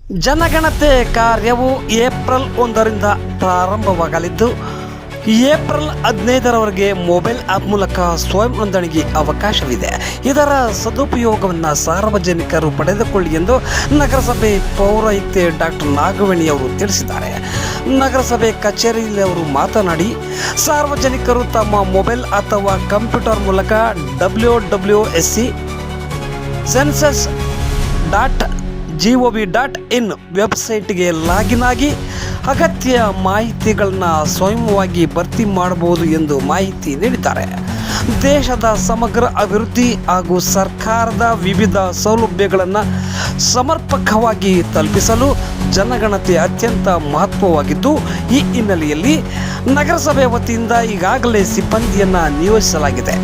ಜನಗಣತಿ ಕಾರ್ಯವು April 1ರಿಂದ ಪ್ರಾರಂಭವಾಗಲಿದ್ದು April 15ರವರೆಗೆ mobile app ಮೂಲಕ ಸ್ವಯಂ ನೋಂದಣಿಗೆ ಅವಕಾಶವಿದೆ. ಇದರ ಸದುಪಯೋಗವನ್ನು ಸಾರ್ವಜನಿಕರು ಪಡೆದುಕೊಳ್ಳಿ ಎಂದು ನಗರಸಭೆ ಪೌರಾಯುಕ್ತೆ ಡಾಕ್ಟರ್ ನಾಗವೇಣಿ ಅವರು ತಿಳಿಸಿದ್ದಾರೆ. ನಗರಸಭೆ ಕಚೇರಿಯಲ್ಲಿ ಅವರು ಮಾತನಾಡಿ, ಸಾರ್ವಜನಿಕರು ತಮ್ಮ ಮೊಬೈಲ್ ಅಥವಾ ಕಂಪ್ಯೂಟರ್ ಮೂಲಕ www.census.gov.in ವೆಬ್ಸೈಟ್ಗೆ ಲಾಗಿನ್ ಆಗಿ ಅಗತ್ಯ ಮಾಹಿತಿಗಳನ್ನು ಸ್ವಯಂವಾಗಿ ಭರ್ತಿ ಮಾಡಬಹುದು ಎಂದು ಮಾಹಿತಿ ನೀಡಿದ್ದಾರೆ. ದೇಶದ ಸಮಗ್ರ ಅಭಿವೃದ್ಧಿ ಹಾಗೂ ಸರ್ಕಾರದ ವಿವಿಧ ಸೌಲಭ್ಯಗಳನ್ನು ಸಮರ್ಪಕವಾಗಿ ತಲುಪಿಸಲು ಜನಗಣತಿ ಅತ್ಯಂತ ಮಹತ್ವವಾಗಿದ್ದು, ಈ ಹಿನ್ನೆಲೆಯಲ್ಲಿ ನಗರಸಭೆ ವತಿಯಿಂದ ಈಗಾಗಲೇ ಸಿಬ್ಬಂದಿಯನ್ನು ನಿಯೋಜಿಸಲಾಗಿದೆ.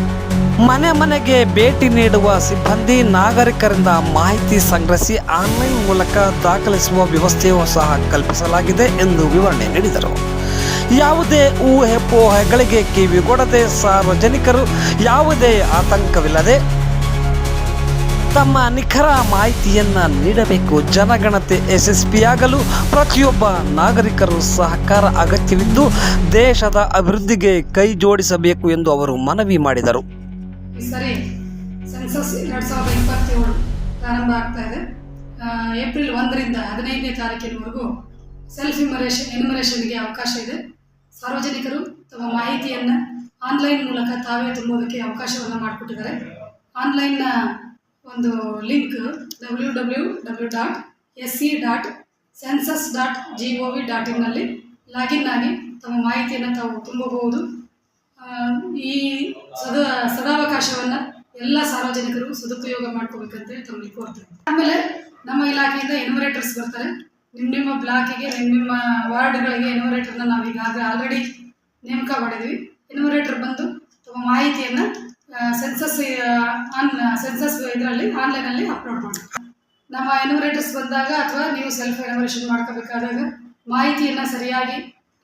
ಮನೆ ಮನೆಗೆ ಭೇಟಿ ನೀಡುವ ಸಿಬ್ಬಂದಿ ನಾಗರಿಕರಿಂದ ಮಾಹಿತಿ ಸಂಗ್ರಹಿಸಿ ಆನ್ಲೈನ್ ಮೂಲಕ ದಾಖಲಿಸುವ ವ್ಯವಸ್ಥೆಯೂ ಸಹ ಕಲ್ಪಿಸಲಾಗಿದೆ ಎಂದು ವಿವರಣೆ ನೀಡಿದರು. ಯಾವುದೇ ಊಹೆಪೋಹೆಗಳಿಗೆ ಕಿವಿಗೊಡದೆ ಸಾರ್ವಜನಿಕರು ಯಾವುದೇ ಆತಂಕವಿಲ್ಲದೆ ತಮ್ಮ ನಿಖರ ಮಾಹಿತಿಯನ್ನು ನೀಡಬೇಕು. ಜನಗಣತಿ ಯಶಸ್ವಿಯಾಗಲು ಪ್ರತಿಯೊಬ್ಬ ನಾಗರಿಕರು ಸಹಕಾರ ಅಗತ್ಯವಿದ್ದು ದೇಶದ ಅಭಿವೃದ್ಧಿಗೆ ಕೈ ಜೋಡಿಸಬೇಕು ಎಂದು ಅವರು ಮನವಿ ಮಾಡಿದರು. ಈ ಸರಿ ಸೆನ್ಸಸ್ 2027 ಪ್ರಾರಂಭ ಆಗ್ತಾ ಇದೆ. ಏಪ್ರಿಲ್ 1ರಿಂದ 15ನೇ ತಾರೀಕಿನವರೆಗೂ ಸೆಲ್ಫ್ ಎನ್ಯುಮರೇಷನ್ಗೆ ಅವಕಾಶ ಇದೆ. ಸಾರ್ವಜನಿಕರು ತಮ್ಮ ಮಾಹಿತಿಯನ್ನು ಆನ್ಲೈನ್ ಮೂಲಕ ತಾವೇ ತುಂಬುವುದಕ್ಕೆ ಅವಕಾಶವನ್ನು ಮಾಡಿಕೊಟ್ಟಿದ್ದಾರೆ. ಆನ್ಲೈನ್ನ ಒಂದು ಲಿಂಕ್ www.sc.census.gov.in ನಲ್ಲಿ ಲಾಗಿನ್ ಆಗಿ ತಮ್ಮ ಮಾಹಿತಿಯನ್ನು ತಾವು ತುಂಬಬಹುದು. ಈ ಸದಾವಕಾಶವನ್ನು ಎಲ್ಲ ಸಾರ್ವಜನಿಕರು ಸದುಪಯೋಗ ಮಾಡ್ಕೋಬೇಕಂತೇಳಿ ತಮ್ಮಲ್ಲಿ ಕೋರ್ತೇವೆ. ಆಮೇಲೆ ನಮ್ಮ ಇಲಾಖೆಯಿಂದ ಎನ್ಯುಮರೇಟರ್ಸ್ ಬರ್ತಾರೆ. ನಿಮ್ಮ ಬ್ಲಾಕಿಗೆ ನಿಮ್ಮ ವಾರ್ಡ್ಗಳಿಗೆ ಎನ್ಯುಮರೇಟರ್ನ ನಾವು ಈಗಾಗಲೇ ಆಲ್ರೆಡಿ ನೇಮಕ ಮಾಡಿದ್ವಿ. ಎನ್ಯುಮರೇಟರ್ ಬಂದು ತಮ್ಮ ಮಾಹಿತಿಯನ್ನು ಸೆನ್ಸಸ್ ಇದರಲ್ಲಿ ಆನ್ಲೈನಲ್ಲಿ ಅಪ್ಲೋಡ್ ಮಾಡಿ ನಮ್ಮ ಎನ್ಯುಮರೇಟರ್ಸ್ ಬಂದಾಗ ಅಥವಾ ನೀವು ಸೆಲ್ಫ್ ಎನ್ಯುಮರೇಷನ್ ಮಾಡ್ಕೋಬೇಕಾದಾಗ ಮಾಹಿತಿಯನ್ನು ಸರಿಯಾಗಿ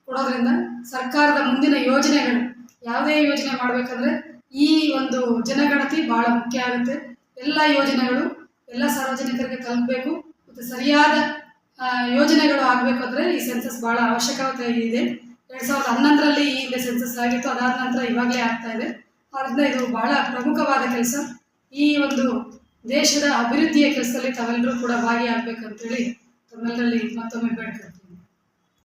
ಕೊಡೋದ್ರಿಂದ ಸರ್ಕಾರದ ಮುಂದಿನ ಯೋಜನೆಗಳು ಯಾವುದೇ ಯೋಜನೆ ಮಾಡಬೇಕಂದ್ರೆ ಈ ಒಂದು ಜನಗಣತಿ ಭಾಳ ಮುಖ್ಯ ಆಗುತ್ತೆ. ಎಲ್ಲ ಯೋಜನೆಗಳು ಎಲ್ಲ ಸಾರ್ವಜನಿಕರಿಗೆ ತಲುಪಬೇಕು ಮತ್ತು ಸರಿಯಾದ ಯೋಜನೆಗಳು ಆಗಬೇಕು ಅಂದರೆ ಈ ಸೆನ್ಸಸ್ ಭಾಳ ಅವಶ್ಯಕತೆ ಇದೆ. 2011ರಲ್ಲಿ ಈ ಹಿಂದೆ ಸೆನ್ಸಸ್ ಆಗಿತ್ತು, ಅದಾದ ನಂತರ ಇವಾಗಲೇ ಆಗ್ತಾ ಇದೆ. ಆದ್ದರಿಂದ ಇದು ಬಹಳ ಪ್ರಮುಖವಾದ ಕೆಲಸ. ಈ ಒಂದು ದೇಶದ ಅಭಿವೃದ್ಧಿಯ ಕೆಲಸದಲ್ಲಿ ತಾವೆಲ್ಲರೂ ಕೂಡ ಭಾಗಿಯಾಗಬೇಕಂತೇಳಿ ತಮ್ಮೆಲ್ಲರಲ್ಲಿ ಮತ್ತೊಮ್ಮೆ ಬೇಡ್ಕೊಳ್ತೀನಿ.